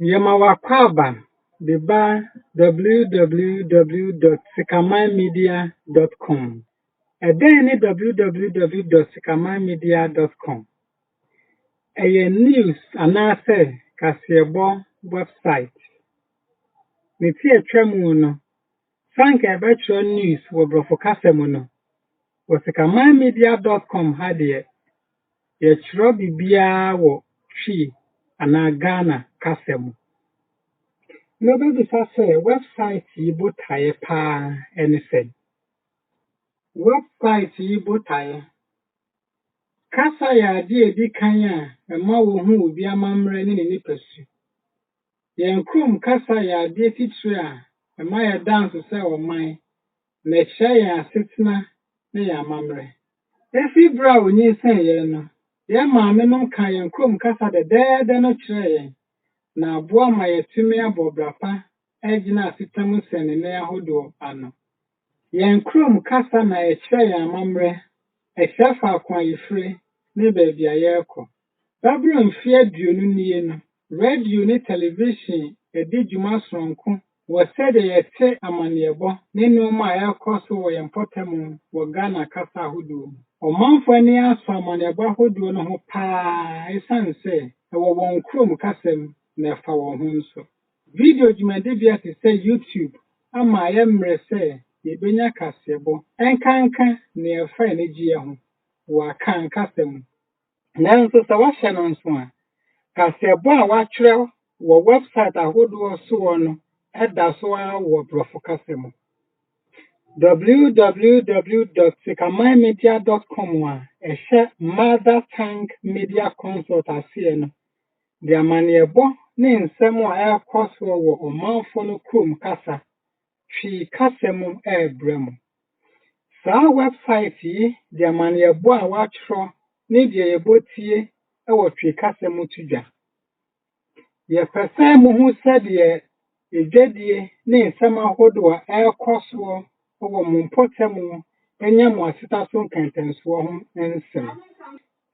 Yama wakwaba deba www.sikamanmedia.com. Again www.sikamanmedia.com. A news anase kasebo website. Niti etwemu no. Sanka ebetro news wo brofo kasemu no. Wo sikamanmedia.com hade ye chiro bibia wo twi ana Ghana kasemu. No baby say website yi Botaeɛ pa anything. Website yi Botaeɛ. Kasa ya edi kanya ema wo hu obi amamre ne nipasu. Yen krom kasa ya titire a ema ya dance say oman na ehye ya asetena ne ya amamre. Efi bra onyi sen ye no. Ye maame no kan yen krom kasa de no kire yen. Na aboa ma yetumi abobrapa ejina asitamu sene na yahodo ano. Yen krom kasa na ehye ya amamre. Ehye fa akwa yefre ne baby ayeko. Babro mfie aduonu nie no. Radio ne television edi djuma sonko. Wo sede yete amanebo ne noma ayakoso wo yempotemu wo Ghana kasa ahodo. Omanfo ani aso amanebo ahodo no ho pa esanse wo won krom kasam na fa wo ho nso. Video jumade bia te say YouTube ama ayemre say yebenya kasebo enkanka na efa energy ho wa kan kasam. Nanso sa wa hye no nso a kasebo a wa kyerɛ wo website ahodo so no eda so a wo brofo kasam. www.sikamanmedia.com a ehye Mother Tank Media Consult ase no. The amanebo ne nsem a ekoso wo omanfo no krom kasa twi kasem ebrem. Sa website yi the amanebo a watro ne de yebotie wo twi kasem tudwa. Ye pese mu hu se de edwadie ne nsem ahodo a ekoso wo mumpotemu enya mu asita so nkantanso ho nsem.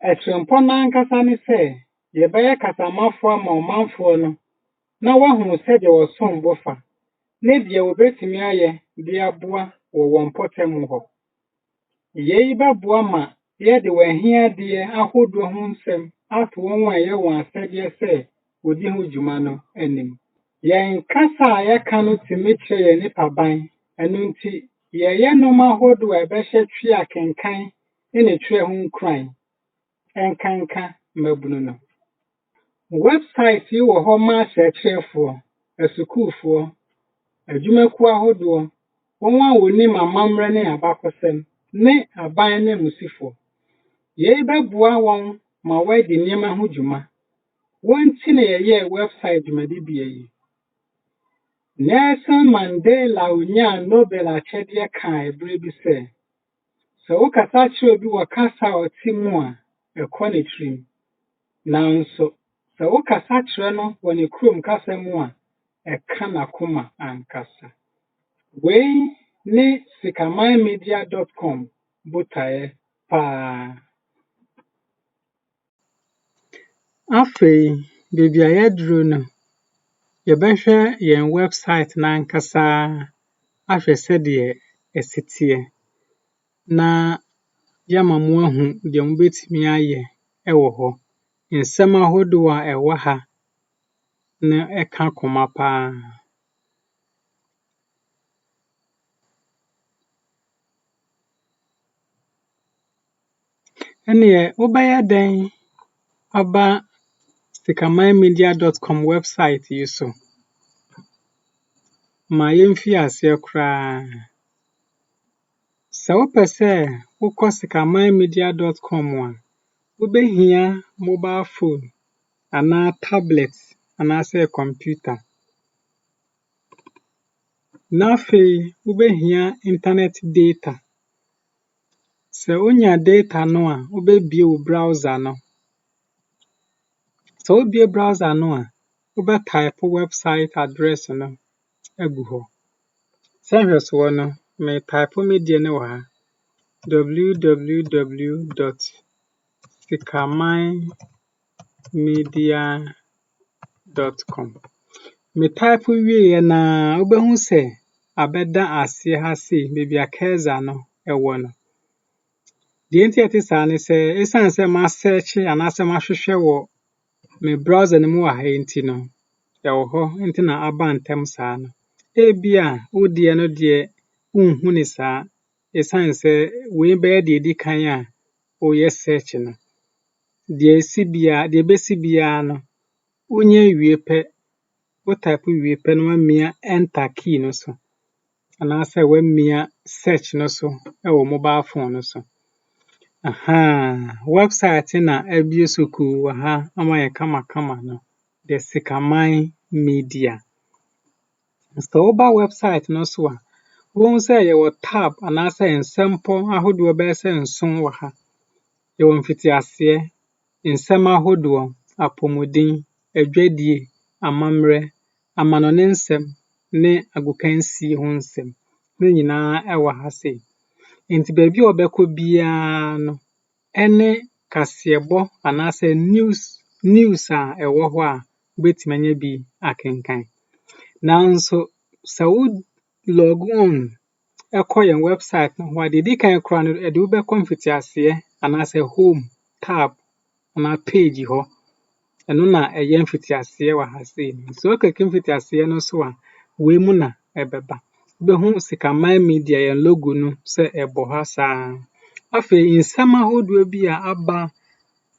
Etrempo nan kasa ne se yebeye kasamafo ama omanfo no na wahu se de wosom bofa ne de wobetimi aye de aboa wo wonpotem ho yei baboa ma ye de wahia de ahodo ho nsem ato won aye won asede se odi ho djuma no anim yen kasa ya kanu timiche ye nipa ban enu nti ye no ma ahodo ebehye twi akenkan ene twi ho nkran enkanka mabunu no. Website yi wo ho ma searchfo, esukufo, adwumaku ahodo, won a woni mamamre ne abakosem, ne aban ne musifo. Ye beboa won ma wadi nyema ho dwuma. Won ti ne ye website dwumadi bia yi. Nelson Mandela onya Nobel achede kan ebre bi se. So wo kasa kire obi wo kasa otimu a ekone trim. Nanso sa wo kasa kire no woni krom kasa mu a eka na koma ankasa. We ne sikamanmedia.com Botaeɛ pa. Afei bibia yedru no yebehwɛ yen website na ankasa ahwɛ sɛ de esitie na yama mu ahu de mu betimi ayɛ ɛwɔ hɔ. Nsɛm ahodo a ɛwɔ ha na ɛka koma pa. Ene wobɛyɛ den aba sikamanmedia.com website yi so. Ma yemfi ase kra. Sɛ wopɛ sɛ wokɔ sikamanmedia.com a wobɛhia mobile phone ana tablet ana sɛ computer. Na afei wobɛhia internet data. Sɛ onya data no a wobɛbie wo browser no. Sɛ wobie browser no a wobɛtype website address no agu hɔ. Sɛ hwɛso no me type me die ne wɔ ha www.sikamanmedia.com. me type wie na obehu se abeda ase ha se baby akeza no ewo no. The enti saa ne se esan se ma search anase ma hwehwe wo me browser no mu ha enti no ewo ho enti na aba ntem saa no. Ebia wodie no de unhu ne saa esan se we be de edi kan a o ye search no. De besi bia no unye wie pe o type wie pe no amia enter key no so. Anase we mia search no so ewo mobile phone no so. Website na ebie soku ha amaye kama no. The Sikaman Media. So oba website no so a won say ye wo tab anase ensempo ahodo be se nson wo ha. Ye won fiti ase ensem ahodo apomodin adwadie amamre amanone nsem ne agokansi ho nsem ne nyina ewo ha sei. Enti baabi obekọ bia no ene kasebo anase news a ewo ho a betimanya bi akenkan. Nanso sa wo log on ekoye website no wa de kan kra no e de ubekọ mfitiase anase home tab na page ho eno na eye mfitiase wa ha sei. So okeke mfitiase no so a we mu na ebeba behu Sikaman Media ye logo no se ebo ha saa. Afi insama hodo bi a aba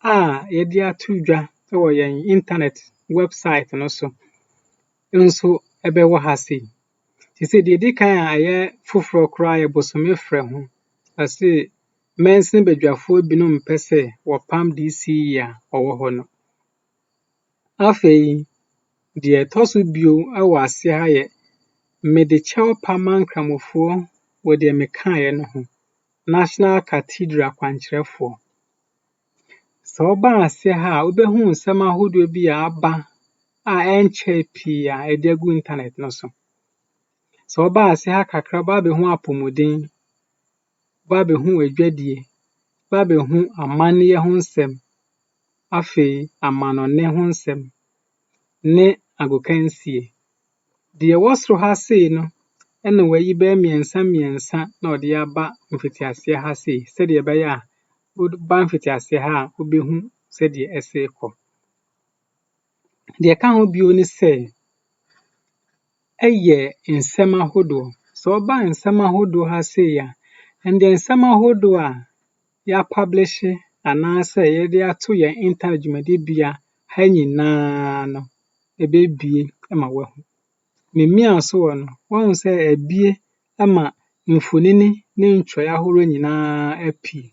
a ye de atudwa ewo ye internet website no so nso ebe wo ha sei. Ti se de kan a ye foforo kra ye bosome frɛ ho ase mensin badwafo binom pese wo pam DC a owo ho no. Afi de toso bio ewo ase ha ye mede chew paman kramofo wo de mekae no ho National Cathedral kwankyerefo. So ba ase ha obehu nsem ahodo bi a aba a enche pia edegu internet no so. So ba ase ha kakra ba behu apomodin ba behu adwadie ba behu amane ho nsem afi amanone ho nsem ne agokansie. De wosro ha sei no ene wayi ba miensa na ode aba mfitiase ha sei se de be ya ba mfitiase ha obehu se de ese ko. De ka ho bio ni se eye nsem ahodo. So ba nsem ahodo ha sei ya ende nsem ahodo a ya publish anase ye de ato ye internet jumade bia ha nyina no ebe bie ma wahu. Memia so wo no won se ebie ama mfonini ne ntwe ahoro nyina apie.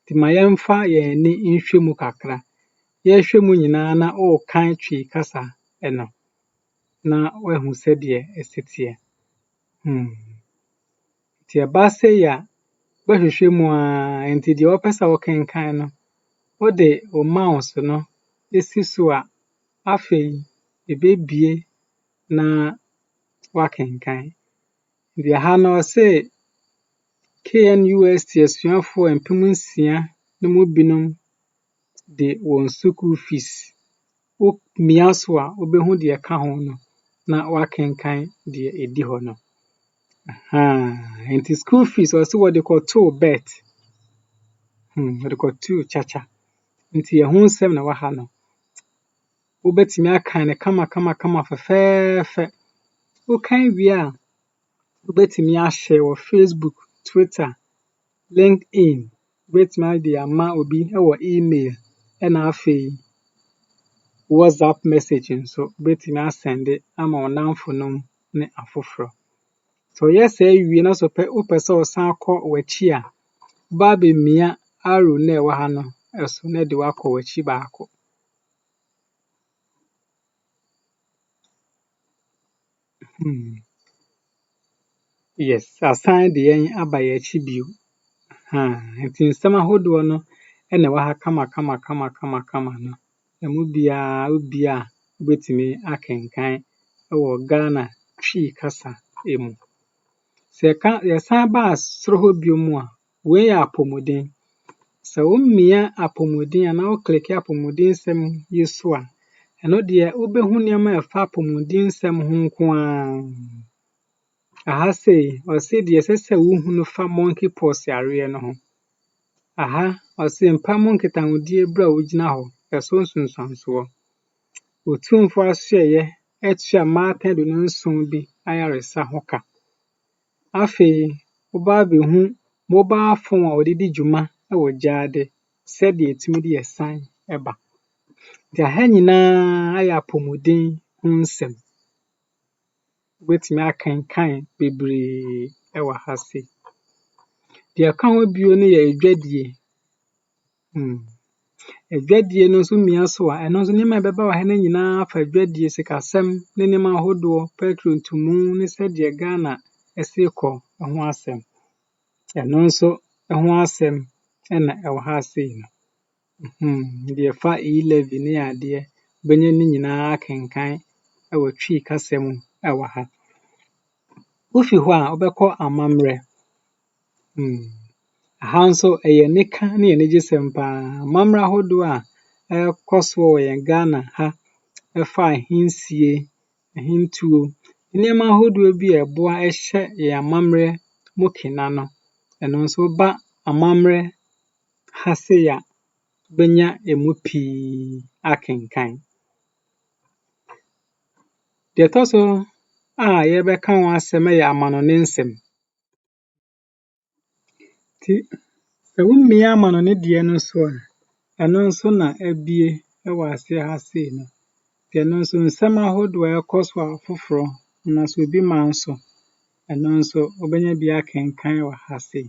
Ti ma yemfa ye ni nhwemu kakra. Ye hwemu nyina na o kan twi kasa eno. Na wahu se de esetie. Ti eba se ya bahwehwemu a enti de opesa wo kenkan no wo de o mouse no esi so a afei ebebie na wakenkan. De ha no se KNUST asuafo empem 6 na mo binom de won school fees. O miaso a obehu de ka ho no na wakenkan de edi ho no. Enti school fees o se wo de ko to bet. Wo de ko to chacha. Enti ye hu nsem na wa ha no. Obetimi akan ne kama fefefe. O kan wi a obetimi a share wo Facebook, Twitter, LinkedIn, obetimi de ama obi ewo email ena afei WhatsApp message so obetimi a send ama onamfonom ne afoforo. So yes wi na so pe opese o san akọ wachi a ba be mia arrow na ewa ha no eso na de wakọ wachi ba akọ. Yes, asan de yen abaye chi bio. Enti nsem ahodo no ene wa ha kama no. Emu bia obi a betimi akenkan ewo Ghana twi kasa emu. Se ka ye san ba asoro ho bio mu a we ya apomodin. Se wo mia apomodin ana o click apomodin sem yeso a ɛno deɛ wobɛhu nneɛma ɛfa apɔmudensɛm ho nko a. Aha sei ɔse deɛ ɛsɛ sɛ wohu no fa monkeypox yareɛ no ho. Aha ɔse mpa mu nkitahodie bere a wogyina hɔ ɛso nsonsansoɔ. Otumfo asoɛyɛ atua mmaatan aduonu nson bi ayaresa ho ka. Afei woba abɛhu mobile phone a wɔde di dwuma wɔ gyaade sɛdeɛ ɛtumi de ɛsan ɛba. Nti aha nyinaa ayɛ apɔmuden ho nsɛm. Wobɛtumi akenkan bebree ɛwɔ ha sei. Deɛ ɛka ho bio no yɛ adwadie. Adwadie no nso mmea so a ɛno nso nneɛma a ɛbɛba wɔ ha no nyinaa fa adwadie, sikasɛm ne nneɛma ahodoɔ, petro ntumu ne sɛdeɛ Ghana ɛsi kɔ ho asɛm. Ɛno nso ho asɛm ɛna ɛwɔ ha sei no. Deɛ ɛfa E11 ne adeɛ bɛnya ne nyinaa akenkan ɛwɔ Twi kasa mu ɛwɔ ha. Wofi hɔ a wobɛkɔ amammerɛ. Aha nso ɛyɛ nika ne anigyesɛm paa. Amammerɛ ahodoɔ a ɛkɔ so wɔ yɛn Ghana ha ɛfa ahensie, ahentuo, nneɛma ahodoɔ bi a ɛboa ɛhyɛ yɛn amammerɛ mu kena no. Ɛno nso woba amammerɛ ha sei a bɛnya emu pii akenkan. Deɛ ɛtɔ so a yɛbɛka ho asɛm ɛyɛ amanɔne nsɛm. Nti sɛ wommia amanɔne deɛ no so a, ɛno nso na abie ɛwɔ aseɛ ha sei no. Nti ɛno nso nsɛm ahodoɔ a ɛkɔ so a foforɔ na so obi ma nso, ɛno nso wobɛnya bi akenkan wɔ ha sei.